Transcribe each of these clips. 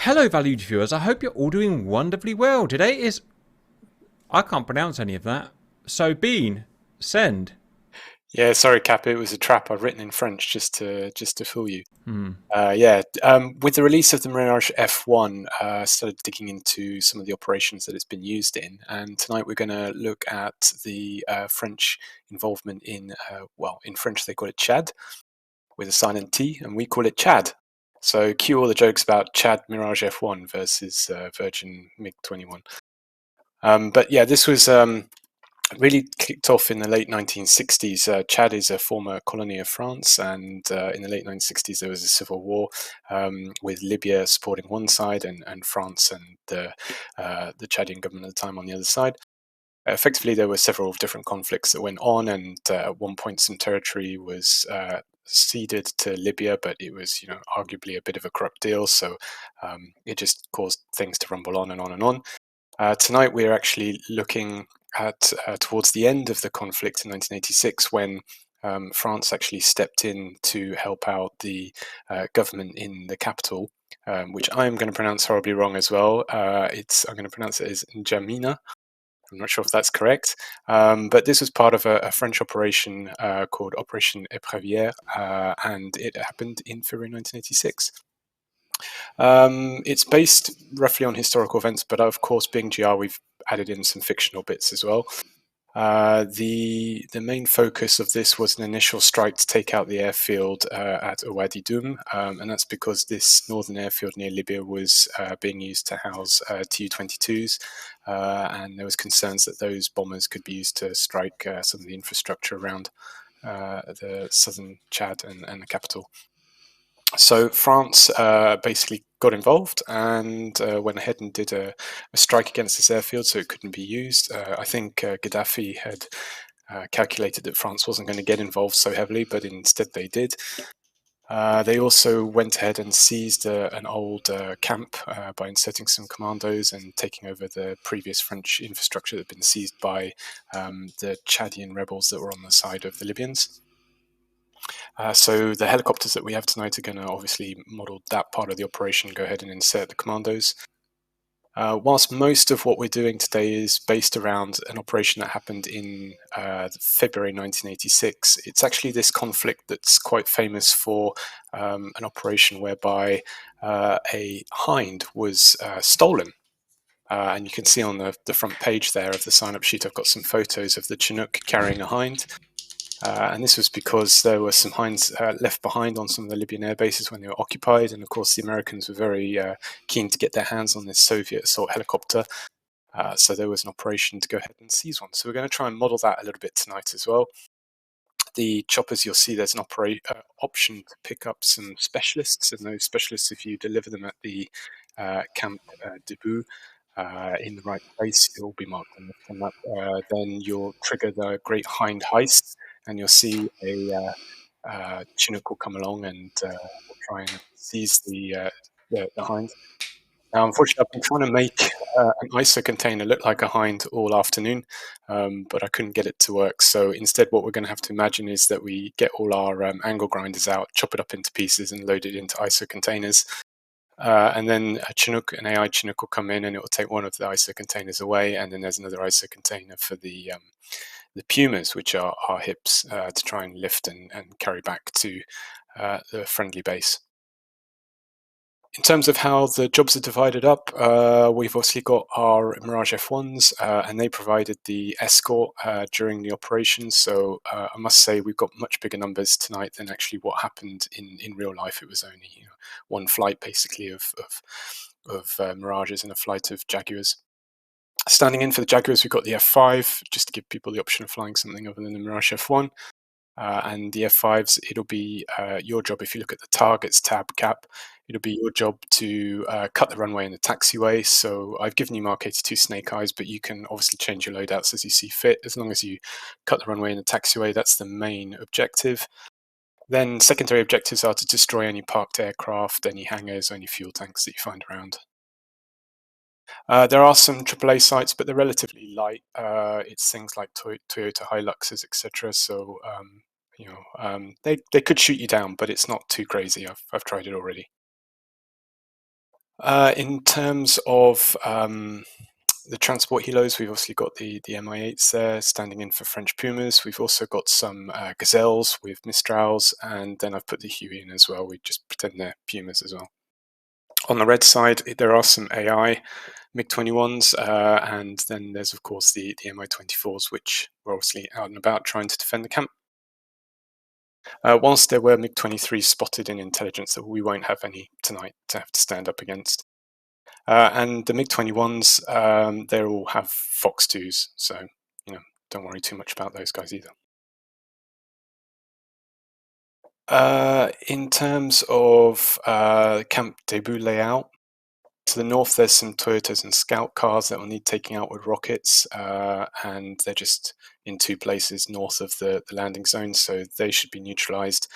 Hello, valued viewers. I hope you're all doing wonderfully well. Today is. I can't pronounce any of that. So, Bean, send. Yeah, sorry, Cap. It was a trap I've written in French just to fool you. Hmm. With the release of the Mirage F1, I started digging into some of the operations that it's been used in, and tonight we're going to look at the French involvement in, in French they call it Chad with a silent T, and we call it Chad. So cue all the jokes about Chad Mirage F1 versus Virgin MiG 21. But yeah, this was really kicked off in the late 1960s. Chad is a former colony of France, and in the late 1960s there was a civil war with Libya supporting one side and France and the Chadian government at the time on the other side. Effectively, there were several different conflicts that went on, and at one point some territory was ceded to Libya, but it was, arguably a bit of a corrupt deal, so it just caused things to rumble on and on and on. Tonight, we're actually looking at towards the end of the conflict in 1986 when France actually stepped in to help out the government in the capital, which I am going to pronounce horribly wrong as well. I'm going to pronounce it as N'Djamena. I'm not sure if that's correct, but this was part of a French operation called Operation Épervier, and it happened in February 1986. It's based roughly on historical events, but of course, being GR, we've added in some fictional bits as well. The main focus of this was an initial strike to take out the airfield at Ouadi Doum, and that's because this northern airfield near Libya was being used to house Tu-22s, and there was concerns that those bombers could be used to strike some of the infrastructure around the southern Chad and the capital. So France basically got involved and went ahead and did a strike against this airfield, so it couldn't be used. I think Gaddafi had calculated that France wasn't going to get involved so heavily, but instead they did. They also went ahead and seized an old camp by inserting some commandos and taking over the previous French infrastructure that had been seized by the Chadian rebels that were on the side of the Libyans. So the helicopters that we have tonight are going to obviously model that part of the operation, go ahead and insert the commandos. Whilst most of what we're doing today is based around an operation that happened in February 1986, it's actually this conflict that's quite famous for an operation whereby a hind was stolen. And you can see on the front page there of the sign-up sheet, I've got some photos of the Chinook carrying a hind. And this was because there were some hinds left behind on some of the Libyan air bases when they were occupied. And of course, the Americans were very keen to get their hands on this Soviet assault helicopter. So there was an operation to go ahead and seize one. So we're going to try and model that a little bit tonight as well. The choppers, you'll see there's an option to pick up some specialists. And those specialists, if you deliver them at the camp debut, in the right place, it will be marked on the map. Then you'll trigger the Great Hind Heist, and you'll see a Chinook will come along and will try and seize the hind. Now, unfortunately, I've been trying to make an ISO container look like a hind all afternoon, but I couldn't get it to work. So instead, what we're going to have to imagine is that we get all our angle grinders out, chop it up into pieces, and load it into ISO containers. And then an AI Chinook will come in and it will take one of the ISO containers away, and then there's another ISO container for the Pumas, which are our hips, to try and lift and carry back to the friendly base. In terms of how the jobs are divided up, we've obviously got our Mirage F1s, and they provided the escort during the operation. So I must say we've got much bigger numbers tonight than actually what happened in real life. It was only one flight basically of Mirages and a flight of Jaguars. Standing in for the Jaguars, we've got the F5, just to give people the option of flying something other than the Mirage F1. And the F5s, it'll be your job, if you look at the targets tab cap, it'll be your job to cut the runway in the taxiway. So I've given you Mark 82 Snake Eyes, but you can obviously change your loadouts as you see fit. As long as you cut the runway in the taxiway, that's the main objective. Then secondary objectives are to destroy any parked aircraft, any hangars, any fuel tanks that you find around. There are some AAA sites, but they're relatively light. It's things like Toyota Hiluxes, etc. So they could shoot you down, but it's not too crazy. I've tried it already. In terms of the transport helos, we've obviously got the Mi-8s there standing in for French Pumas. We've also got some Gazelles with Mistrals, and then I've put the Huey in as well. We just pretend they're Pumas as well. On the red side, there are some AI MiG-21s, and then there's of course the Mi-24s, which were obviously out and about trying to defend the camp. Whilst there were MiG-23s spotted in intelligence, that we won't have any tonight to have to stand up against. And the MiG-21s, they all have Fox 2s, so don't worry too much about those guys either. In terms of camp debut layout, to the north there's some Toyotas and Scout cars that will need taking out with rockets, and they're just in 2 places north of the landing zone, so they should be neutralized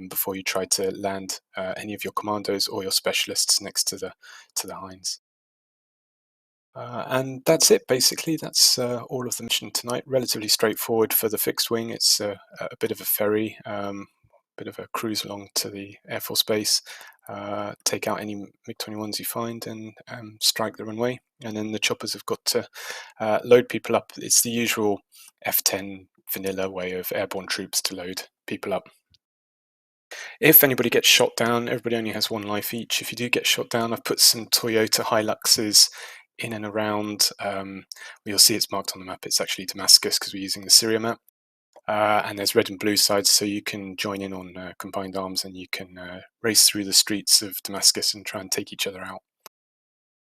before you try to land any of your commandos or your specialists next to the Hinds. And that's it, basically. That's all of the mission tonight. Relatively straightforward for the fixed wing. It's a bit of a ferry, bit of a cruise along to the Air Force Base, take out any MiG-21s you find, and strike the runway. And then the choppers have got to load people up. It's the usual F-10 vanilla way of airborne troops to load people up. If anybody gets shot down, everybody only has 1 life each. If you do get shot down, I've put some Toyota Hiluxes in and around. You'll see it's marked on the map. It's actually Damascus because we're using the Syria map. And there's red and blue sides, so you can join in on combined arms, and you can race through the streets of Damascus and try and take each other out.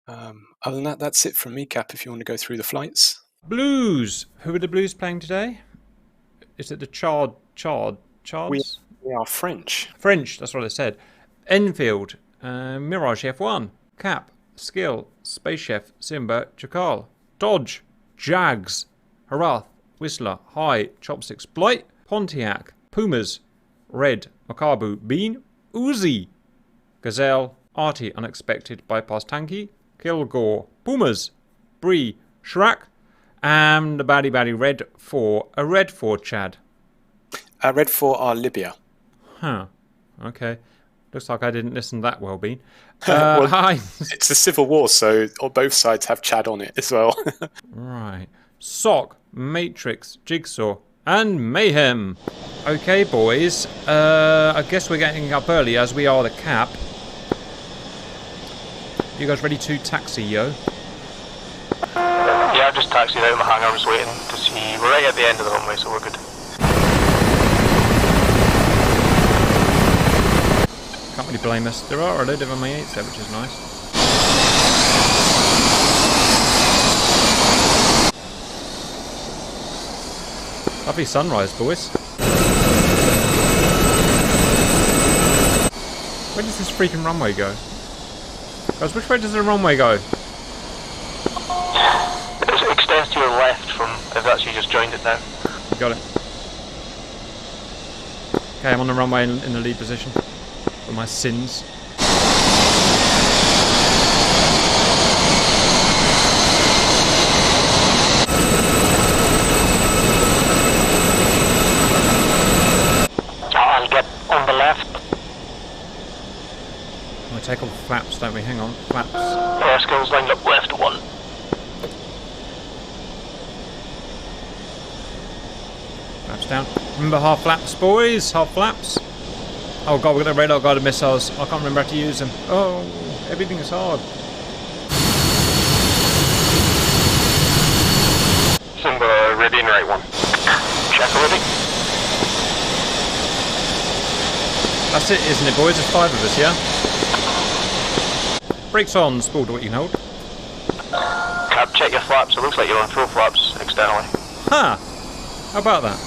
Other than that, that's it from me, Cap, if you want to go through the flights. Blues! Who are the Blues playing today? Is it the Chards? We are French. French, that's what I said. Enfield, Mirage F1, Cap, Skill, Space Chef, Simba, Chakal, Dodge, Jags, Harath, Whistler, High, Chopsticks, Blight, Pontiac, Pumas, Red, Makabu, Bean, Uzi, Gazelle, Artie, Unexpected, Bypass Tanky, Kilgore, Pumas, Bree, Shrek, and the baddie Red 4, a Red 4, Chad. Red 4 are Libya. Huh, okay. Looks like I didn't listen that well, Bean. Well, hi. It's a civil war, so both sides have Chad on it as well. Right. Sock, Matrix, Jigsaw, and Mayhem. Okay, boys. I guess we're getting up early as we are the Cap. You guys ready to taxi, yo? Yeah, I've just taxied out of my hangar. I'm just waiting to see. We're right at the end of the runway, so we're good. Can't really blame us. There are a load of Mi-8s there, which is nice. Lovely sunrise, boys. Where does this freaking runway go? Guys, which way does the runway go? It extends to your left from, if that's you just joined it now. Got it. Okay, I'm on the runway in the lead position. For my sins. I'll get on the left. We take off the flaps, don't we? Hang on, flaps. Air skills lined up left 1. Flaps down. Remember half flaps, boys. Half flaps. Oh god, we've got the radar guided missiles. I can't remember how to use them. Oh, everything is hard. Simba, ready in right 1. Check ready. That's it, isn't it, boys? There's 5 of us, yeah? Brakes on, spool to what you can hold. Cap, check your flaps. It looks like you're on full flaps externally. Ha! How about that?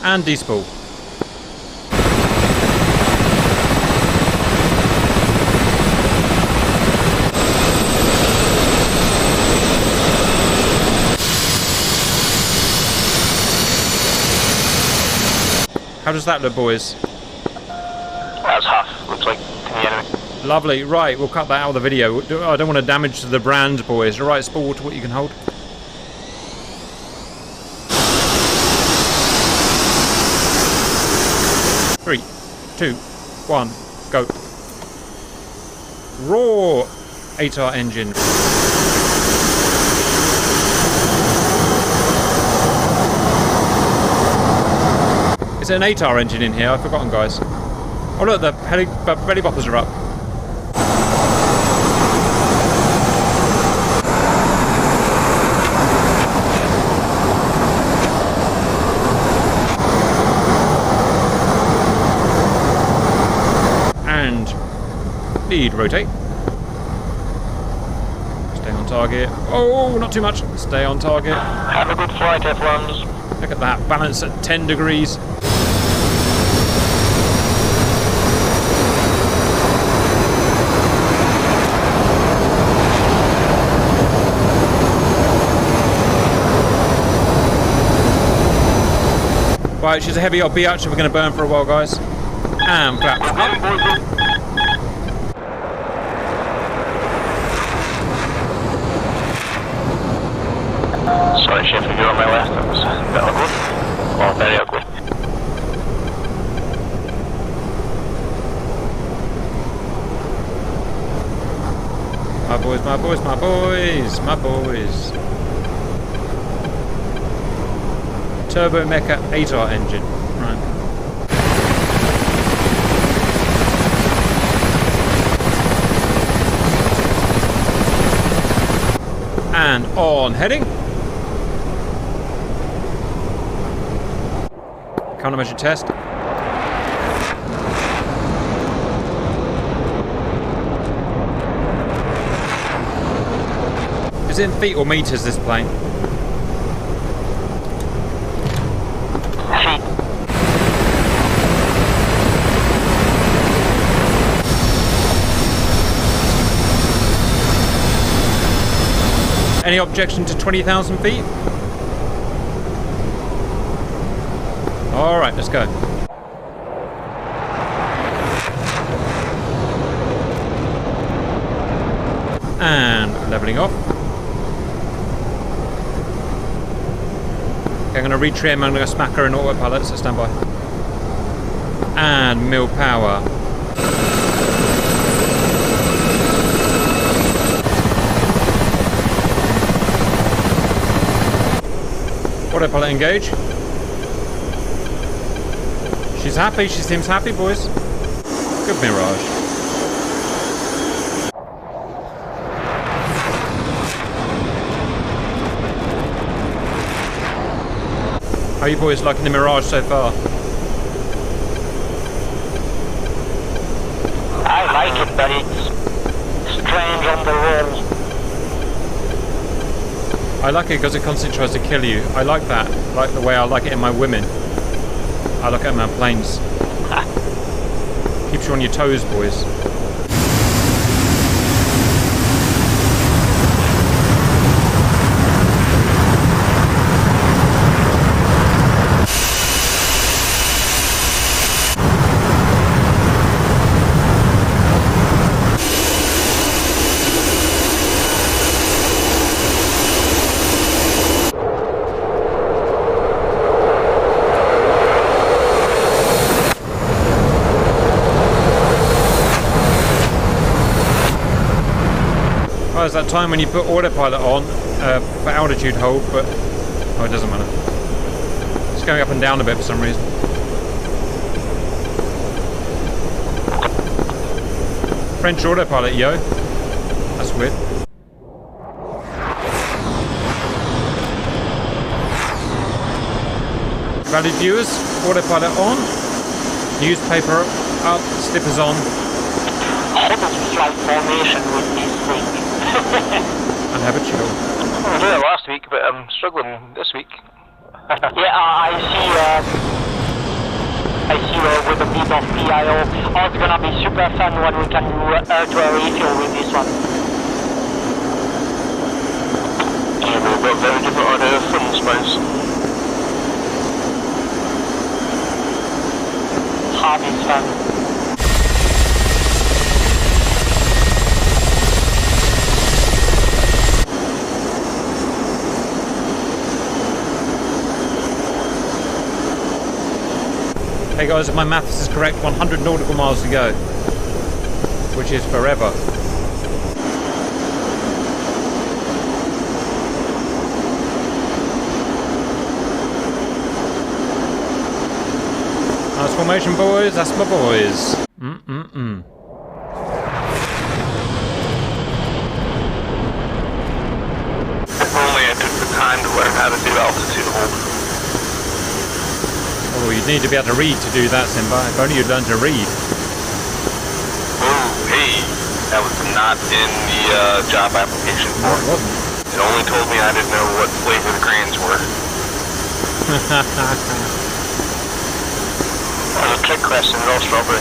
And despool. How does that look, boys? That's half. Looks like to the enemy. Lovely. Right, we'll cut that out of the video. I don't want to damage the brand, boys. Right, spool to what you can hold. Three, 2, 1, go. Raw 8R engine. Is it an 8R engine in here? I've forgotten, guys. Oh look, the belly boppers are up. And lead rotate. Stay on target. Oh, not too much. Stay on target. Have a good flight, F1s. Look at that, balance at 10 degrees. Right, she's a heavy old biatch, so we're going to burn for a while, guys. And flaps up. Sorry, Chef, if you're on my left, that was a bit ugly. Or very ugly. My boys, my boys, my boys, my boys. Turbo Mecha 8R engine. Right. And on heading. Countermeasure test. Is it in feet or meters, this plane? Feet. Any objection to 20,000 feet? Alright, let's go. And leveling off. Okay, I'm going to retrim, I'm going to smack her in autopilot, so stand by. And mill power. Autopilot engage. She's happy, she seems happy, boys. Good Mirage. How are you boys liking the Mirage so far? I like it, but it's strange on the roll. I like it because it constantly tries to kill you. I like that. Like the way I like it in my women. I look at my planes. Keeps you on your toes, boys. Oh, it's that time when you put autopilot on for altitude hold, but oh, it doesn't matter. It's going up and down a bit for some reason. French autopilot, yo. That's weird. Valued viewers, autopilot on. Newspaper up, slippers on. How does flight formation with this thing? And have a chill. I did it last week, but I'm struggling this week. Yeah, I see with a bit of PIO. Oh, it's gonna be super fun when we can do air-to-air refuel with this one. Yeah, we've got very different order from space. Hard is fun. Hey guys, if my maths is correct, 100 nautical miles to go, which is forever. formation, boys. That's my boys. Mm-mm-mm. If only I took the time to learn how to do altitude hold. Oh, you need to be able to read to do that, Simba. If only you'd learned to read. Oh, hey, that was not in the job application No, form. it wasn't. It only told me I didn't know what flavor the grains were. There's a trick question, they're all strawberry.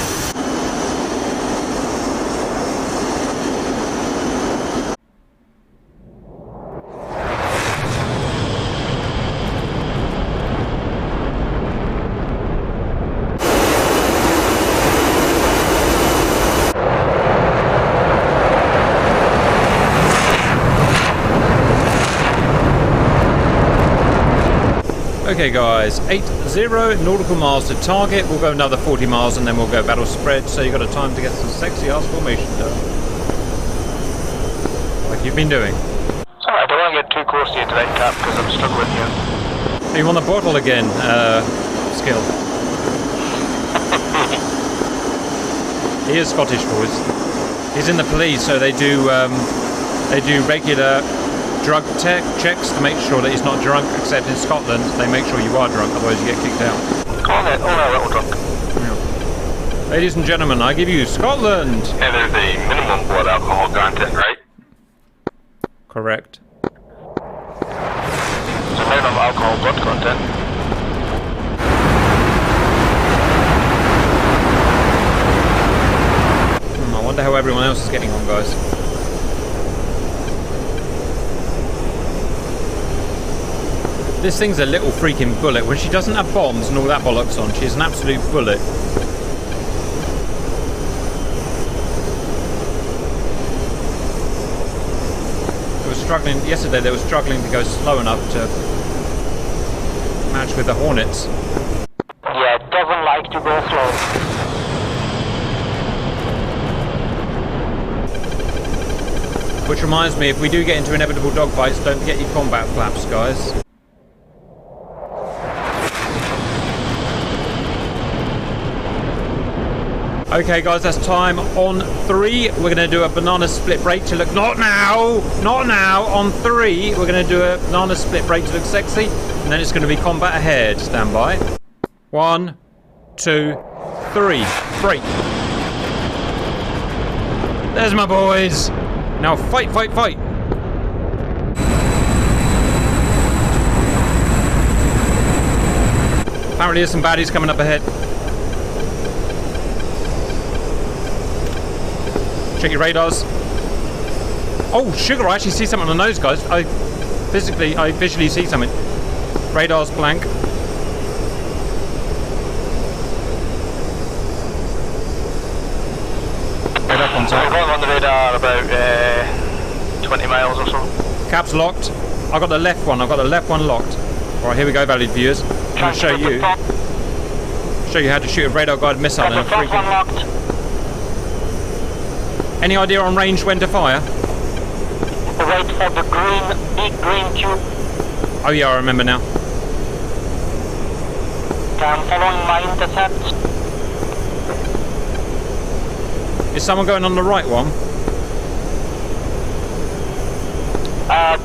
Okay guys, 80 nautical miles to target. We'll go another 40 miles and then we'll go battle spread, so you've got a time to get some sexy ass formation done. Like you've been doing. Sorry, I don't want to get too close to you today, Cap, because I'm struggling here. Hey, you want the bottle again, Skill? He is Scottish, boys. He's in the police, so they do regular drug checks to make sure that he's not drunk, except in Scotland they make sure you are drunk, otherwise you get kicked out. Call it, a little drunk. Yeah. Ladies and gentlemen, I give you Scotland! And there's a minimum blood alcohol content, right? Correct. There's a minimum alcohol blood content. I wonder how everyone else is getting on, guys. This thing's a little freaking bullet. When she doesn't have bombs and all that bollocks on, she's an absolute bullet. Yesterday they were struggling to go slow enough to match with the Hornets. Yeah, it doesn't like to go slow. Which reminds me, if we do get into inevitable dogfights, don't forget your combat flaps, guys. Okay guys, that's time. On 3, we're going to do a banana split break to look... Not now! Not now! On 3, we're going to do a banana split break to look sexy. And then it's going to be combat ahead. Stand by. 1, 2, 3. Break. There's my boys. Now fight, fight, fight. Apparently there's some baddies coming up ahead. Check your radars. Oh, sugar, I actually see something on the nose, guys. I visually see something. Radars blank. Radar contact. I'm going on the radar about 20 miles or so. Caps locked. I've got the left one. I've got the left one locked. Alright, here we go, valued viewers. I'm going to show you how to shoot a radar guided missile in a freaking... Any idea on range when to fire? Wait for the big green tube. Oh yeah, I remember now. I'm following my intercept. Is someone going on the right one?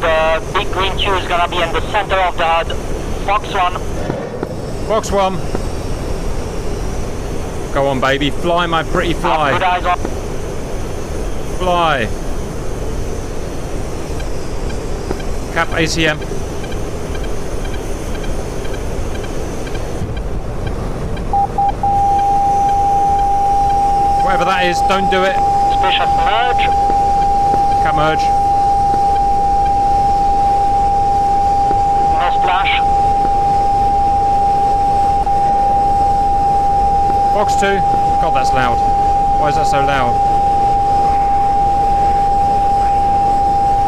The big green tube is gonna be in the center of the HUD. Fox 1. Fox 1. Go on, baby. Fly, my pretty fly. Good eyes on. Fly. Cap ACM. Whatever that is, don't do it. Suspicious merge. Cap merge. No splash. Fox 2. God, that's loud. Why is that so loud?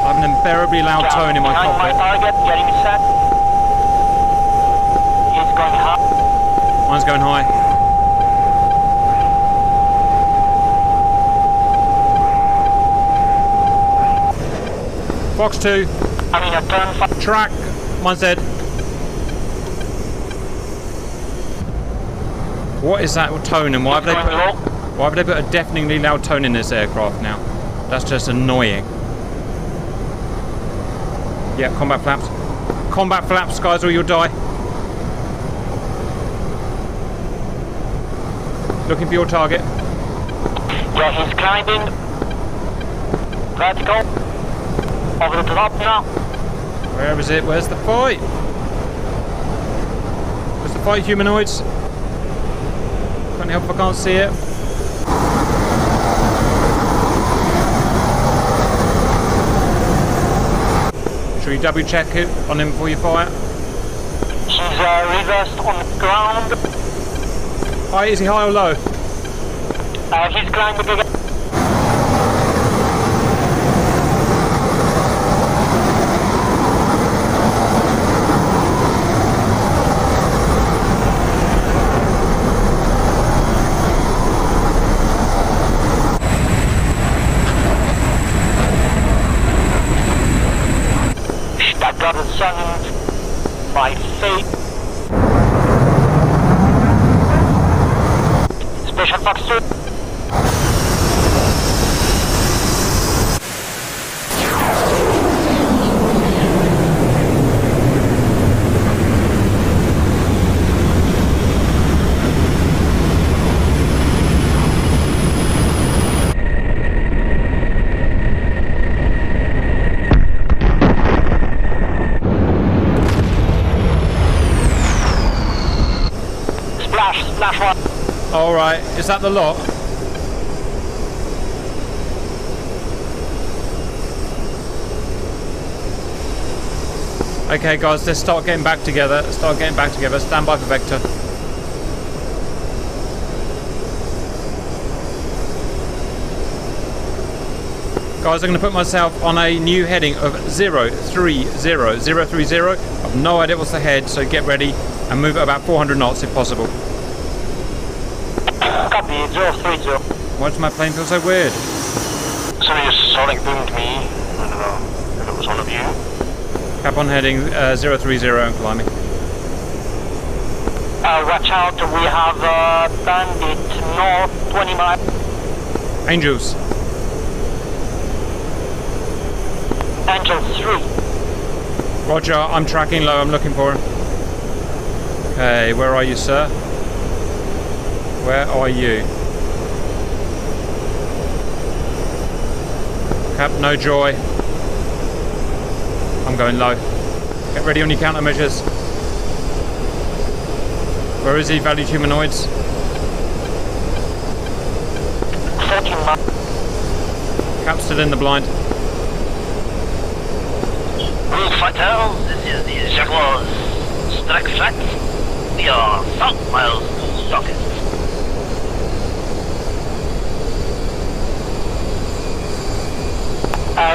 I have an unbearably loud tone in my Behind my cockpit. target, getting set. He's going high. Mine's going high. Fox 2. Having a turn 5. Track. Mine's dead. What is that tone, and why have they put a deafeningly loud tone in this aircraft now? That's just annoying. Yeah, combat flaps. Combat flaps, guys, or you'll die. Looking for your target. Yeah, he's climbing. Vertical. Over the top now. Where is it? Where's the fight? Where's the fight, humanoids? Can't help if I can't see it. Should we double check it on him before you fire? He's reversed on the ground. High, is he high or low? He's climbing again. By fate. Special Fox 2. Splash one. Alright, is that the lot? Okay guys, let's start getting back together. Stand by for Vector. Guys, I'm going to put myself on a new heading of 030. 030. I've no idea what's ahead, so get ready and move at about 400 knots if possible. Copy, 030. Why does my plane feel so weird? Somebody just sonic boomed me. I don't know if it was one of you. Cap on heading 030 and climbing. Watch out, we have bandit north 20 miles. Angels. Angel 3. Roger, I'm tracking low, I'm looking for him. Okay, where are you, sir? Where are you? Cap, no joy. I'm going low. Get ready on your countermeasures. Where is he, valued humanoids? 13 miles. Cap's still in the blind. All fighters, this is the Jaguars. Strike flat. We are south miles to southeast.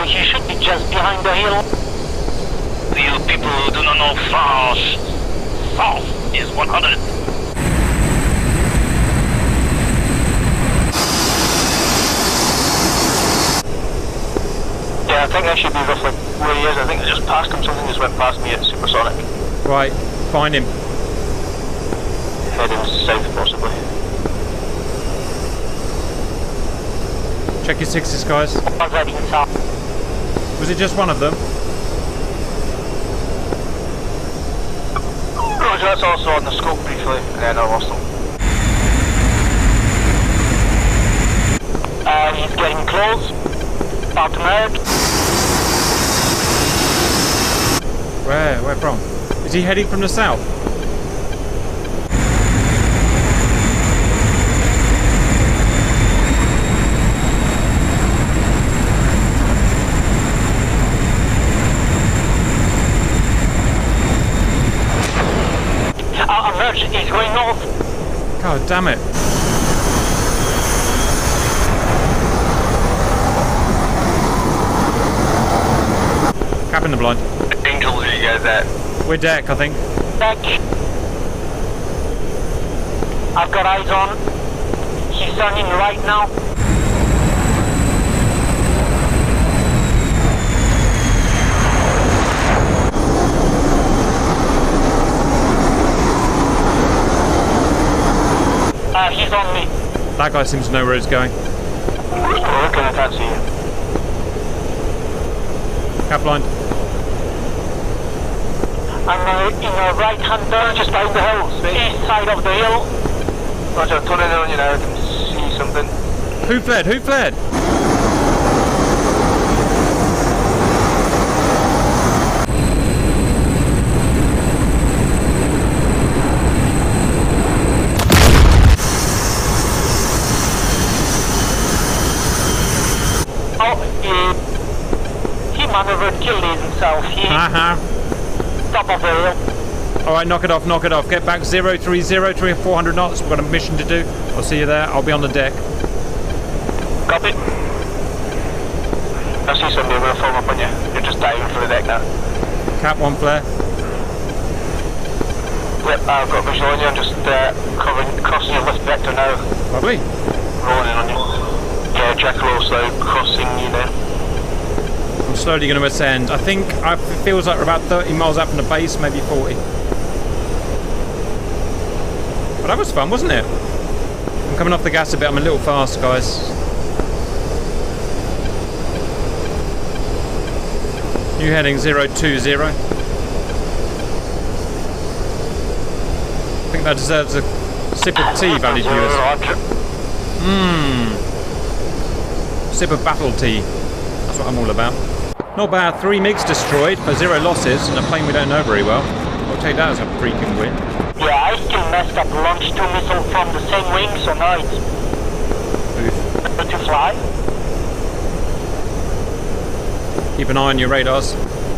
He should be just behind the hill. You people who do not know French, south is 100. Yeah, I think I should be roughly where he is. I think I just passed him. Something just went past me at supersonic. Right, find him. Heading south, possibly. Check your sixes, guys. One's heading south. Was it just one of them? Roger, that's also on the scope briefly, and then I lost him. He's getting close. About to merge. Where from? Is he heading from the south? Merge, he's going north. God damn it. Cap in the blind. Angel, where you guys at? We're deck, I think. Deck. I've got eyes on. He's turning right now. That guy seems to know where he's going. Okay, I can't see you. Cap blind. I'm in your right-hand turn, just behind the hills, east side of the hill. Roger, I'm turning on you now. I can see something. Who fled? Who fled? He maneuvered, killed himself. He top of the hill. Alright, knock it off, knock it off. Get back 030, 400 knots. We've got a mission to do. I'll see you there. I'll be on the deck. Copy. I see somebody. I'm going to form up on you. You're just diving for the deck now. Cap 1 flare. Yep, I've got visual on you. I'm just crossing your left vector now. Lovely. Rolling in on you. Yeah, Jackalow slow, crossing you now. I'm slowly going to ascend. I think it feels like we're about 30 miles up from the base, maybe 40. But that was fun, wasn't it? I'm coming off the gas a bit. I'm a little fast, guys. New heading 020. I think that deserves a sip of tea, valued viewers. Sip of battle tea. That's what I'm all about. Not bad. 3 MiGs destroyed for 0 losses and a plane we don't know very well. I'll take that as a freaking win. Yeah, I still messed up. Launched 2 missiles from the same wing, so now it's better to fly. Keep an eye on your radars.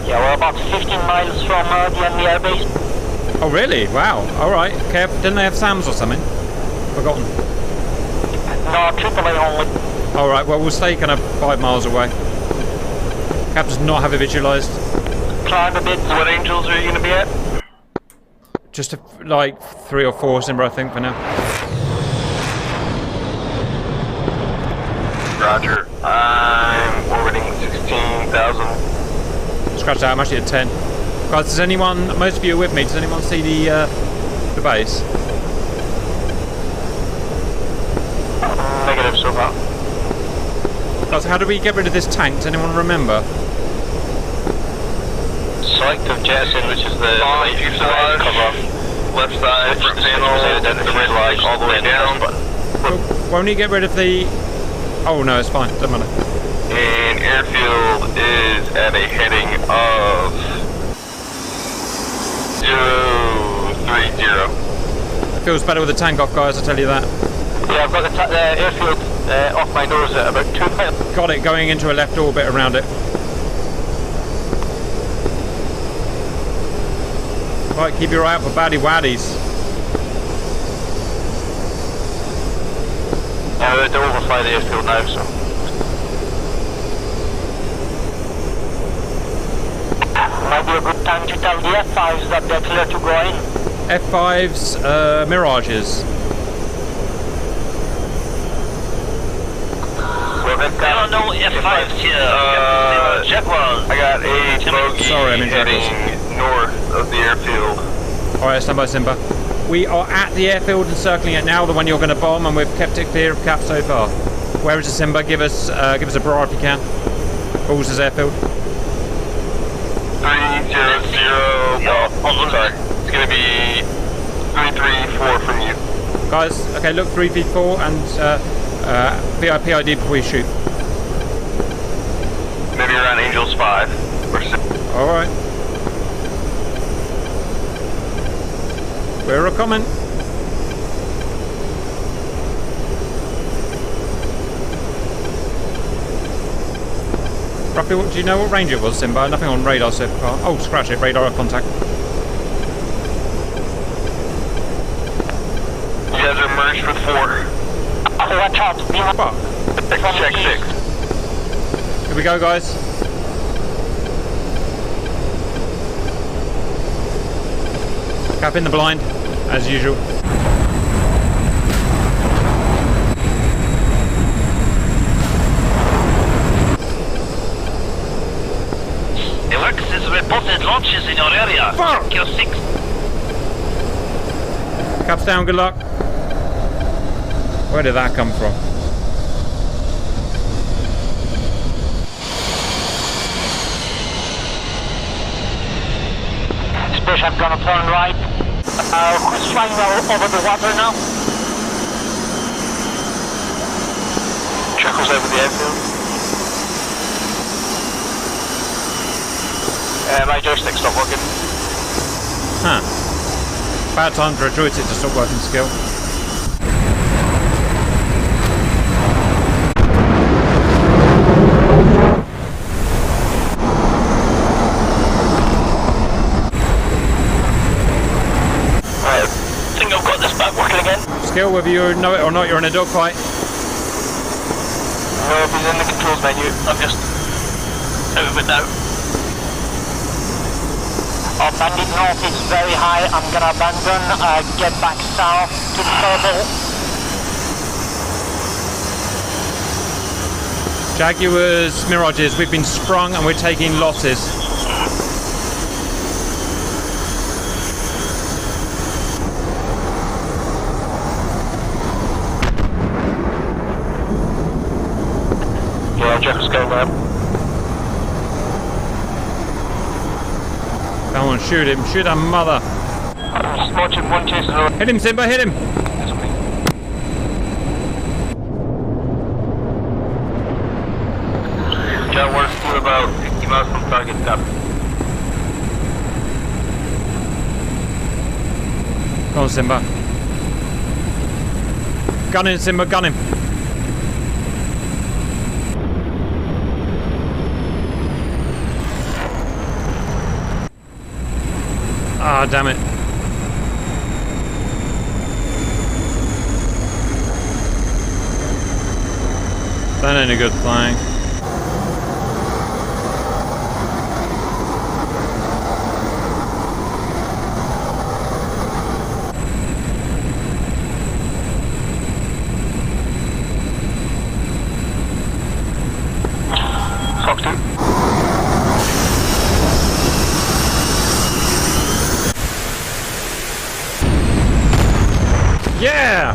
Yeah, we're about 15 miles from the enemy airbase. Oh really? Wow. Alright. Didn't they have SAMs or something? Forgotten. No, AAA only. Alright, well we'll stay kind of 5 miles away. Cap does not have it visualised. Climb a bit. What angels are you going to be at? Just like 3 or 4 Simba, I think, for now. Roger. I'm orbiting 16,000. Scratch that, I'm actually at 10. Guys, does anyone, most of you are with me, does anyone see the base? Negative so far. Guys, how do we get rid of this tank? Does anyone remember? Selective jettison, which is the right fuselage, cover left side, front panel, the red light all the way down. Well, won't you get rid of the... Oh no, it's fine, doesn't matter. And airfield is at a heading of 030. Feels better with the tank off, guys, I'll tell you that. Yeah, I've got the airfield off my nose at about 2 miles. Got it, going into a left orbit around it. Right, keep your eye out for baddie waddies. Yeah, they're overfly the airfield now, so. Might be a good time to tell the F5s that they're clear to go in. F5s, Mirages. There are no F5s here. Jaguars. I got a bogey Sorry, I'm in heading Jaguars. north of the airfield. Alright, stand by, Simba. We are at the airfield and circling it now, the one you're going to bomb, and we've kept it clear of Cap so far. Where is it, Simba? Give us a bra if you can. Balls is airfield. 300. Oh, sorry. It's going to be 334 from you. Guys, okay, look, 3v4 and PID before we shoot. Maybe around Angels 5 or 6. Alright. We're a comment. Roughly, do you know what range it was, Simba? Nothing on radar so far. Oh, scratch it, radar contact. You guys are merged with 4. Watch out. Fuck. Check 6. Here we go, guys. Cap in the blind, as usual. The works is reported launches in your area. Fuck. Check your 6. Caps down, good luck. Where did that come from? Spaceship gonna turn right. Who's flying over the water now? Chuckles over the airfield. My joystick stopped working. Huh. Bad time for a joystick to stop working, Skill. I think I've got this back working again. Skill, whether you know it or not, you're in a dogfight. No, if he's in the controls menu, I'm just out of it now. Oh, Bandit North is very high. I'm gonna abandon, get back south to the purple. Jaguars, Mirages, we've been sprung and we're taking losses. Yeah, Chuckles going now. Come on, shoot him. Shoot that mother. I'm just watching one chase and Hit him, Simba, hit him. Yeah, we're still about 50 miles from target, Captain. Come on, Simba. Gun him, Simba, gun him. Ah, damn it. That ain't a good flying. Fox 2. Yeah!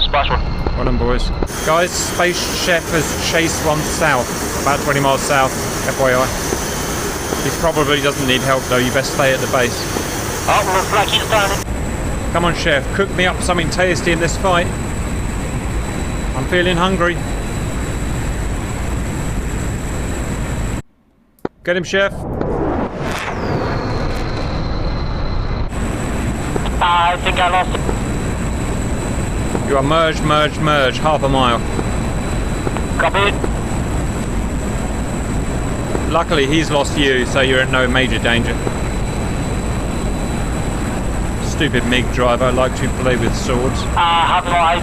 Splash one. Well done, boys. Guys, Space Chef has chased one south, about 20 miles south, FYI. He probably doesn't need help though, you best stay at the base. Oh, looks like he's turning. Come on, Chef, cook me up something tasty in this fight. I'm feeling hungry. Get him, Chef. I think I lost him. You are merge, half a mile. Copy. Luckily, he's lost you, so you're in no major danger. Stupid MiG driver, like to play with swords. How do I?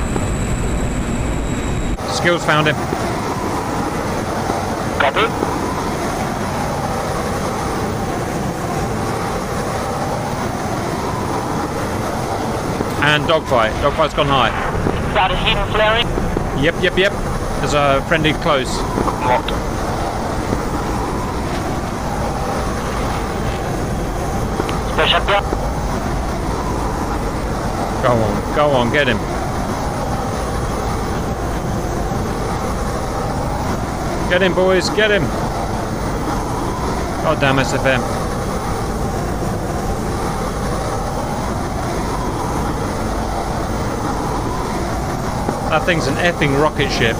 Skills found him. Copy. And dogfight. Dogfight's gone high. Got a hidden flaring. Yep. There's a friendly close. Locked. Spaceship down. Go on, get him. Get him, boys, get him. God damn SFM. That thing's an effing rocket ship.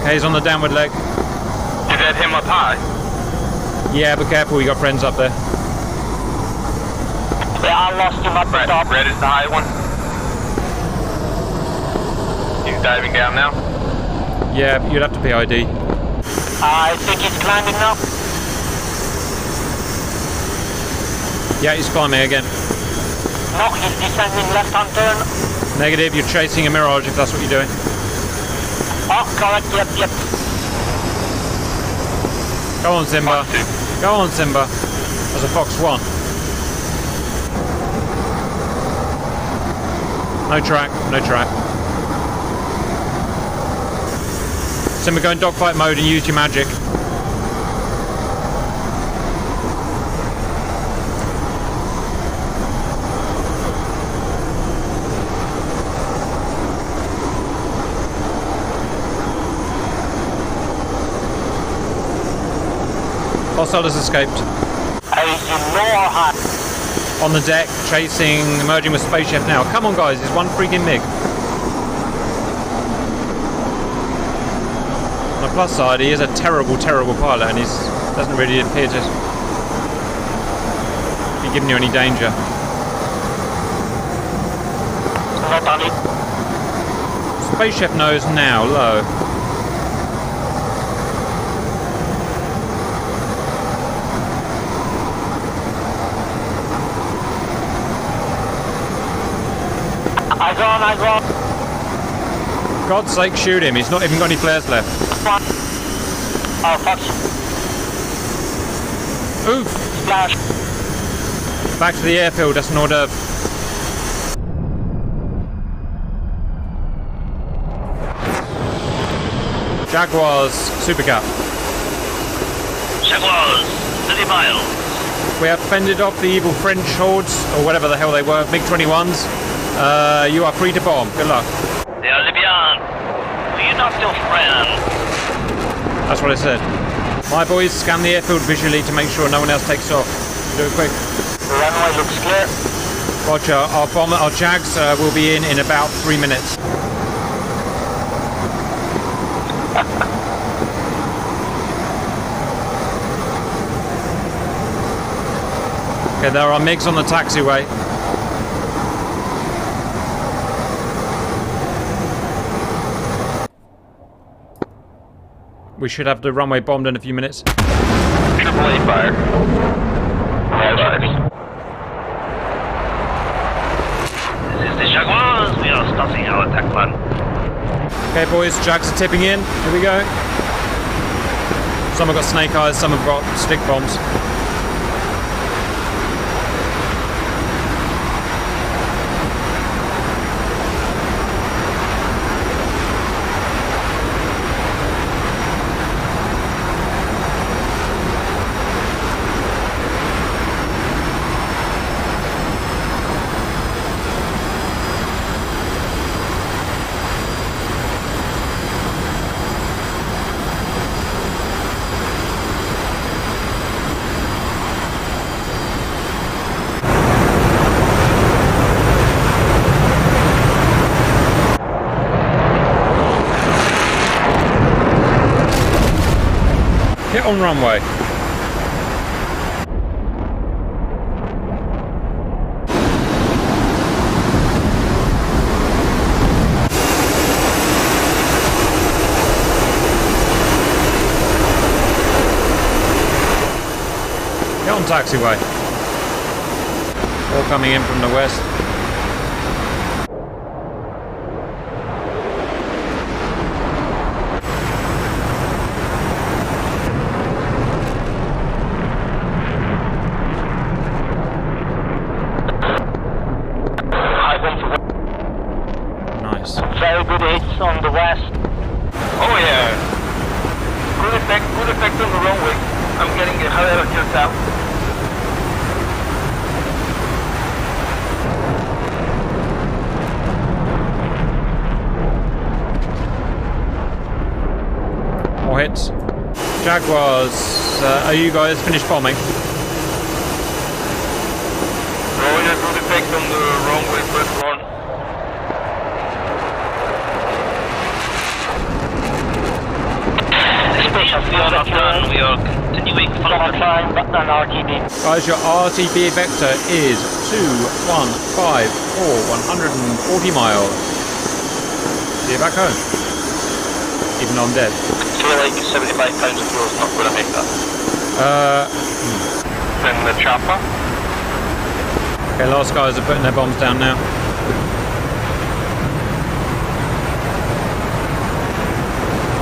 Okay, he's on the downward leg. Did that him up high? Yeah, be careful, you got friends up there. Yeah, I lost him at the top. Red is the high one. He's diving down now. Yeah, you'd have to be ID. I think he's climbing now. Yeah, he's climbing again. No, he's descending left-hand turn. Negative, you're chasing a Mirage if that's what you're doing. Oh, correct, yep. Go on, Simba. Go on, Simba. There's a Fox 1. No track. Simba, go in dogfight mode and use your magic. Hostile has escaped. You know our hand. On the deck, chasing, merging with Space Chef now. Come on, guys, there's one freaking MiG. On the plus side, he is a terrible, terrible pilot, and he doesn't really appear to be giving you any danger. Not on it. Space Chef nose now, low. Eyes on. God's sake, shoot him. He's not even got any flares left. Oh, fuck. Oof! Splash. Back to the airfield, that's an hors d'oeuvre. Jaguars, Super Cap. Jaguars, 30 miles. We have fended off the evil French hordes, or whatever the hell they were, MiG-21s. You are free to bomb. Good luck. They are Libyans. We are not your friends. That's what I said. My boys, scan the airfield visually to make sure no one else takes off. Do it quick. The runway looks clear. Roger. Our Jags will be in about 3 minutes. Okay, there are MiGs on the taxiway. We should have the runway bombed in a few minutes. Triple A fire. This is the Jaguars. We are starting our attack plan. Okay, boys, Jags are tipping in. Here we go. Some have got snake eyes, some have got stick bombs. Hit on runway. Get on taxiway. All coming in from the west. Nice. Very good hits on the west. Oh yeah. Good effect on the runway. I'm getting a hell of a kill out. More hits. Jaguars, are you guys finished bombing? Roger, good effect on the runway, first one. We are on plan. We are continuing following the plan. An RTB. Guys, your RTB vector is 2154, 140 miles. See you back home. Even though I'm dead. I feel like 75 pounds of fuel is not going to make that. Then the chopper. Okay, last guys are putting their bombs down now.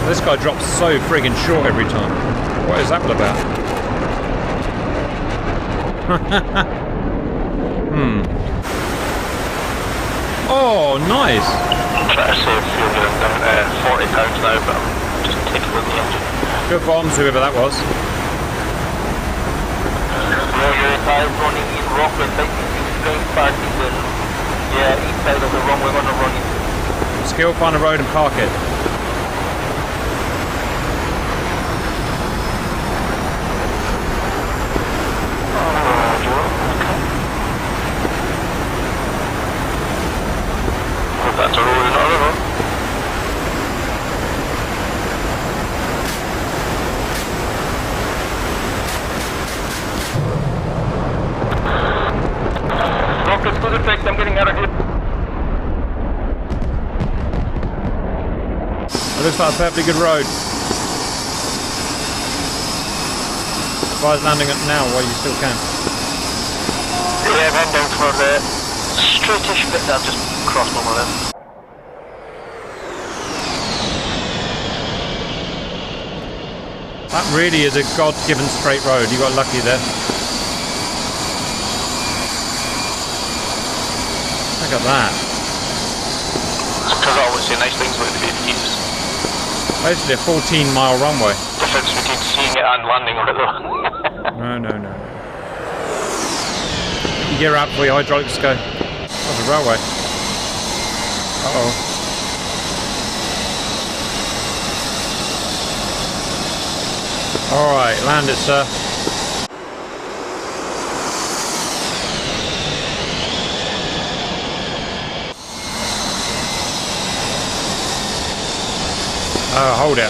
This guy drops so friggin' short every time. What is that all about? Oh, nice! I'm trying to save fuel here. I'm 40 pounds now, but I'm just taking with the engine. Good bombs, whoever that was. Roger, tires running in rocket, taking straight parking the east side of the runway we're going to run into. Skill, find a road and park it. It looks like a perfectly good road. Advise landing it now while you still can. Yeah, I'm heading down for the straightish bit that I've just crossed over there. That really is a God-given straight road. You got lucky there. Look at that. Because I always say nice things about the Éperviers. Basically a 14-mile runway. Difference between seeing it and landing on it though. No. You gear up before your hydraulics go. That's a railway. Uh-oh. Alright, land it, sir. Oh, hold it.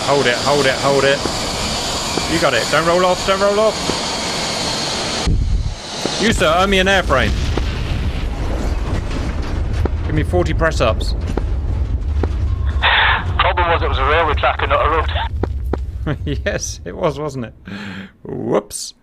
You got it. Don't roll off. You, sir, owe me an airframe. Give me 40 press-ups. Problem was it was a railway track and not a road. Yes, it was, wasn't it? Whoops.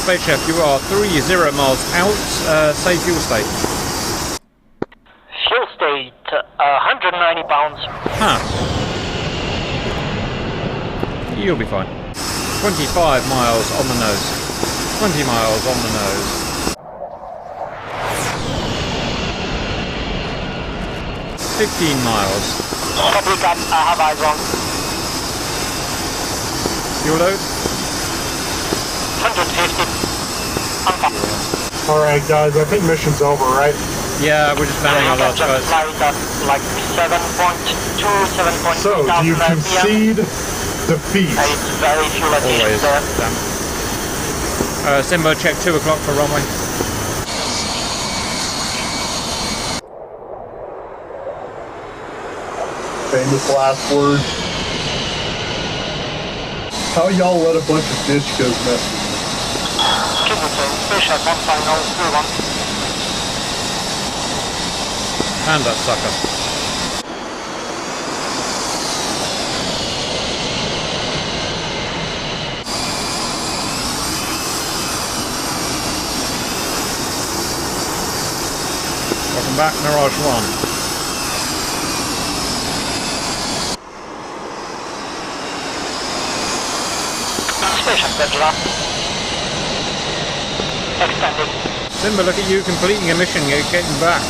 Space Chef, you are 30 miles out. Say fuel state. Fuel state, 190 pounds. Huh. You'll be fine. 25 miles on the nose. 20 miles on the nose. $15 miles. Copy that, I have eyes on. Fuel load? 150. Alright guys, I think mission's over, right? Yeah, we're just landing our last just guys. flight at like 7.2, 7.3 So, do you thousand concede defeat? It's very fuel efficient Always. there. Damn. Simba, check 2 o'clock for runway. Famous last words. How y'all let a bunch of ditch goes mess with you? Space Chef 15031. And that sucker. Welcome back, Mirage 1. Space Chef Bedra. Extended. Simba, look at you completing a mission, you're getting back.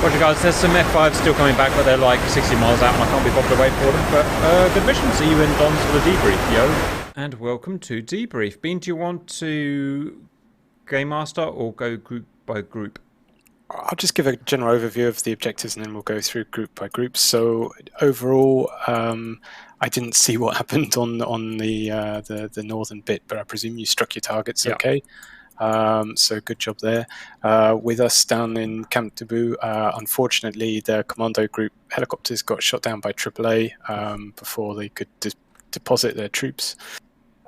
Roger guys, there's some F5s still coming back, but they're like 60 miles out and I can't be bothered to wait for them. But good mission, see you in Don's for the debrief, yo. And welcome to Debrief. Bean, do you want to Game Master or go group by group? I'll just give a general overview of the objectives and then we'll go through group by group. So overall, I didn't see what happened on the northern bit, but I presume you struck your targets okay. So good job there. With us down in Camp Debu, unfortunately, the commando group helicopters got shot down by AAA before they could deposit their troops.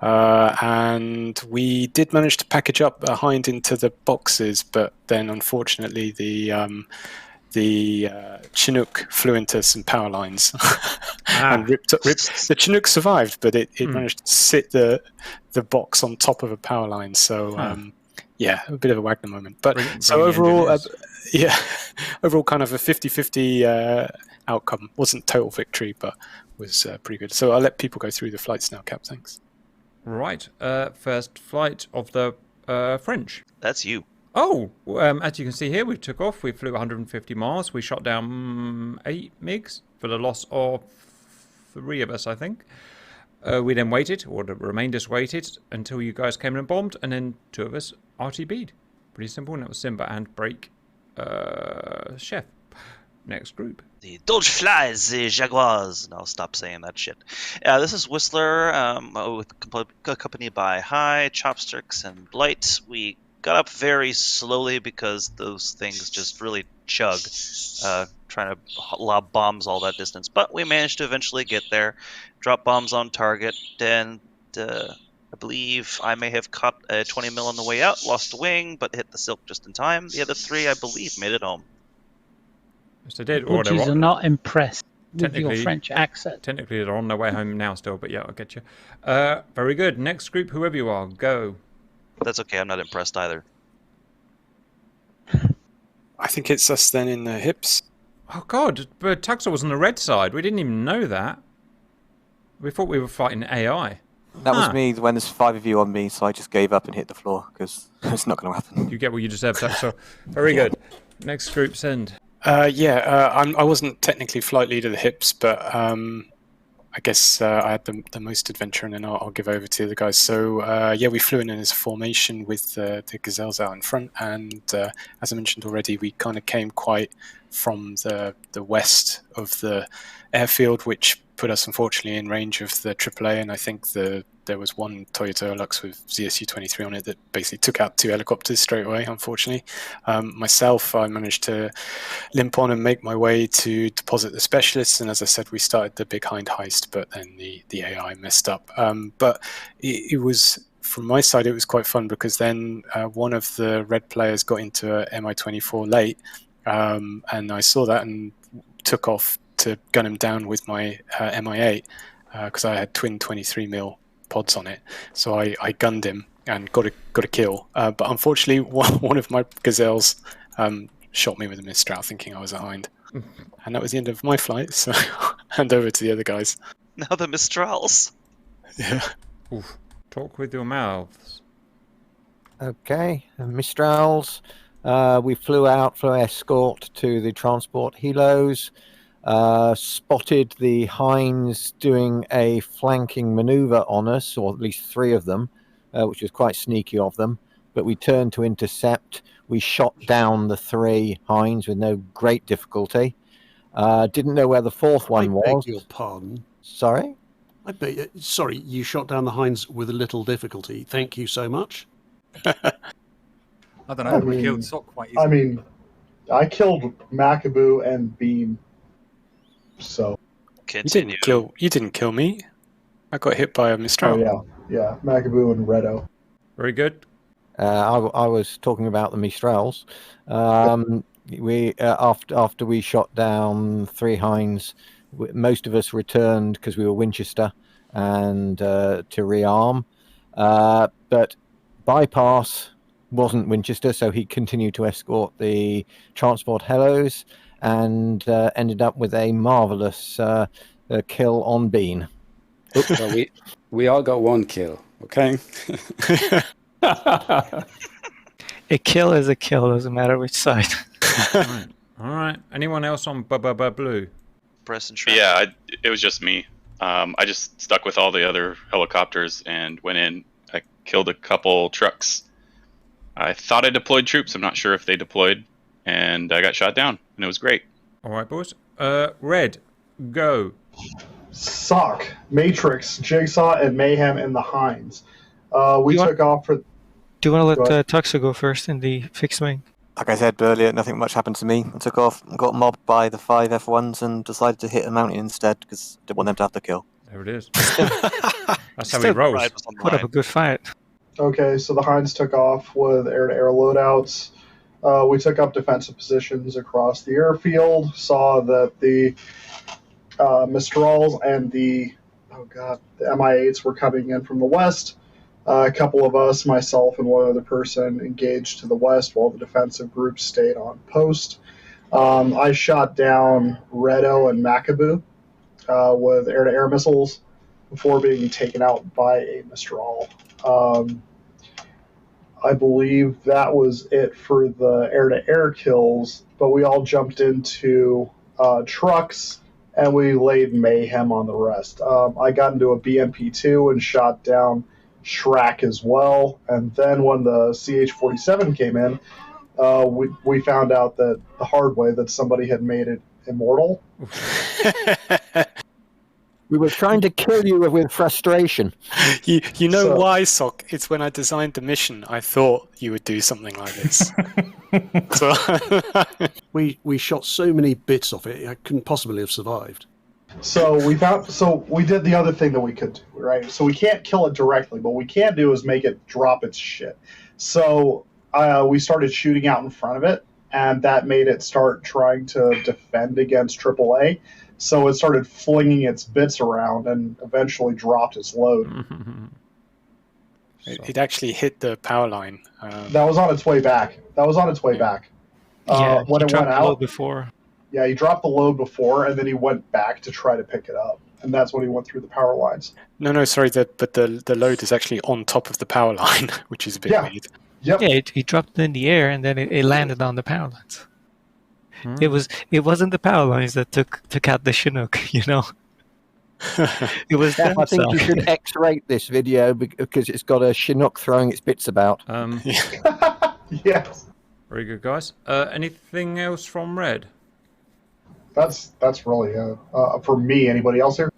And we did manage to package up behind into the boxes, but then unfortunately the the Chinook flew into some power lines and ripped. The Chinook survived, but it managed to sit the box on top of a power line. So yeah, a bit of a Wagner moment. But so overall, overall kind of a 50-50 outcome. Wasn't total victory, but was pretty good. So I'll let people go through the flights now, Cap. Thanks. Right. First flight of the French. That's you. Oh, as you can see here, we took off. We flew 150 miles. We shot down 8 MiGs for the loss of 3 of us, I think. We then waited, or the remainders waited, until you guys came in and bombed, and then 2 of us RTB'd. Pretty simple, and that was Simba and Break Chef. Next group. The Dodge flies, the Jaguars. No, stop saying that shit. This is Whistler, accompanied by High, Chopsticks, and Blight. We got up very slowly because those things just really chug, trying to lob bombs all that distance. But we managed to eventually get there, drop bombs on target, and I believe I may have caught a 20 mil on the way out, lost a wing, but hit the silk just in time. The other 3, I believe, made it home. Yes, they did. Portuguese are not impressed with your French accent. Technically, they're on their way home now still, but yeah, I'll get you. Very good. Next group, whoever you are, go. That's okay, I'm not impressed either. I think it's us then in the hips. Oh, God, but Tuxel was on the red side. We didn't even know that. We thought we were fighting AI. That was me when there's 5 of you on me, so I just gave up and hit the floor, because it's not going to happen. You get what you deserve, Tuxel. Very good. Next group, send. I wasn't technically flight leader of the hips, but I guess I had the most adventure, and then I'll give over to the guys. So we flew in as a formation with the Gazelles out in front, and as I mentioned already, we kind of came quite from the west of the airfield, which put us unfortunately in range of the AAA, and I think there was one Toyota Hilux with ZSU-23 on it that basically took out 2 helicopters straight away, unfortunately. Myself, I managed to limp on and make my way to deposit the specialists, and as I said, we started the Big Hind heist, but then the AI messed up. But it was, from my side, it was quite fun, because then one of the red players got into a Mi-24 late, and I saw that and took off to gun him down with my Mi-8, because I had twin 23 mil pods on it, so I gunned him and got a kill. But unfortunately, one of my Gazelles shot me with a Mistral, thinking I was a Hind, and that was the end of my flight. So hand over to the other guys. Now the Mistrals. Yeah. Oof. Talk with your mouths. Okay, Mistrals. We flew escort to the transport helos. Spotted the Hinds doing a flanking maneuver on us, or at least 3 of them, which was quite sneaky of them. But we turned to intercept. We shot down the 3 Hinds with no great difficulty. Didn't know where the 4th one was. I beg your pardon. Sorry? Sorry, you shot down the Hinds with a little difficulty. Thank you so much. I don't know. We killed Sock quite easily. I mean, I killed Macaboo and Bean. So Continue. You didn't kill me. I got hit by a Mistral. Oh yeah, Macaboo and Redo. Very good. I was talking about the Mistrals. We after we shot down 3 Hinds, most of us returned because we were Winchester and to rearm. But Bypass wasn't Winchester, so he continued to escort the transport helos and ended up with a marvelous kill on Bean. So we all got 1 kill, okay? A kill is a kill, doesn't matter which side. All right. Anyone else on Blue? Press and Yeah, it was just me. I just stuck with all the other helicopters and went in. I killed a couple trucks. I thought I deployed troops. I'm not sure if they deployed. And I got shot down, and it was great. All right, boys. Red, go. Sock, Matrix, Jigsaw, and Mayhem in the Hinds. We took off for... Do you want to let Tuxo go first in the fixed wing? Like I said earlier, nothing much happened to me. I took off and got mobbed by the 5 F1s and decided to hit a mountain instead because I didn't want them to have the kill. There it is. That's how he rolls. Put up a good fight. Okay, so the Hinds took off with air-to-air loadouts. We took up defensive positions across the airfield, saw that the Mistrals and the MI8s were coming in from the west. A couple of us, myself and one other person, engaged to the west while the defensive group stayed on post. I shot down Redo and Macaboo with air-to-air missiles before being taken out by a Mistral. I believe that was it for the air-to-air kills, but we all jumped into trucks and we laid mayhem on the rest. I got into a BMP-2 and shot down Shrek as well, and then when the CH-47 came in, we found out that the hard way that somebody had made it immortal. We were trying to kill you with frustration. You know why, Sock? It's when I designed the mission, I thought you would do something like this. We shot so many bits of it, I couldn't possibly have survived. So we did the other thing that we could do, right? So we can't kill it directly, but what we can do is make it drop its shit. So we started shooting out in front of it, and that made it start trying to defend against AAA. So it started flinging its bits around and eventually dropped its load. It actually hit the power line. That was on its way back. When it went out before. Yeah, he dropped the load before, and then he went back to try to pick it up, and that's when he went through the power lines. No, sorry, but the load is actually on top of the power line, which is a bit weird. Yep. Yeah, it dropped in the air, and then it landed on the power lines. It wasn't the power lines that took out the Chinook, you know. It was. I think you should X-rate this video because it's got a Chinook throwing its bits about. Yes. Very good, guys. Anything else from Red? That's really for me. Anybody else here?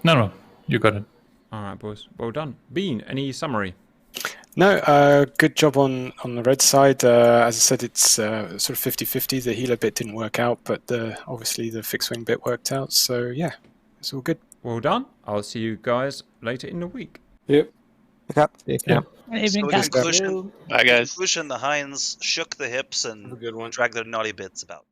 No, you got it. All right, boys. Well done. Bean, any summary? No, good job on the red side. As I said, it's sort of 50-50. The healer bit didn't work out, but obviously the fixed wing bit worked out. So yeah, it's all good. Well done. I'll see you guys later in the week. Yep. Yeah. So in conclusion, Bye, guys. the Hinds shook the hips and dragged their naughty bits about.